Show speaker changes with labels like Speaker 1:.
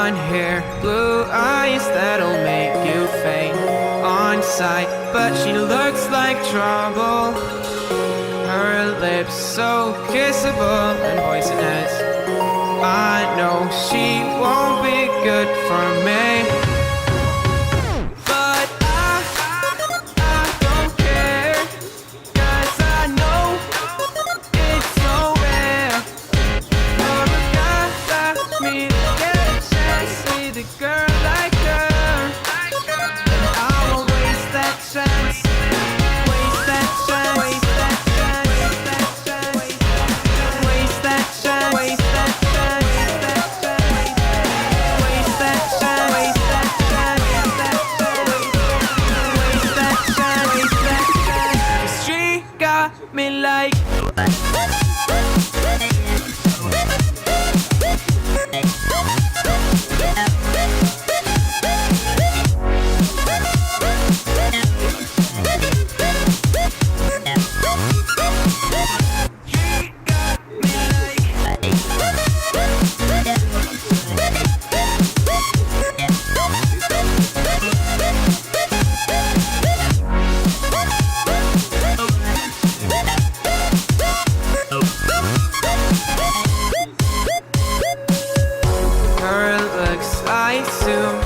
Speaker 1: blonde hair, blue eyes that'll make you faint on sight. But she looks like trouble. Her lips so kissable and poisonous. I know she won't be good for me. But I don't care, 'cause I know it's so rare for a guy like me to get a chance with a girl like her. And I won't waste that chance. Waste that chance. Waste that chance. Waste that chance. Waste that chance. Waste that chance. Waste that chance. Waste that chance. Waste that chance. She got me like. Her looks, I assume,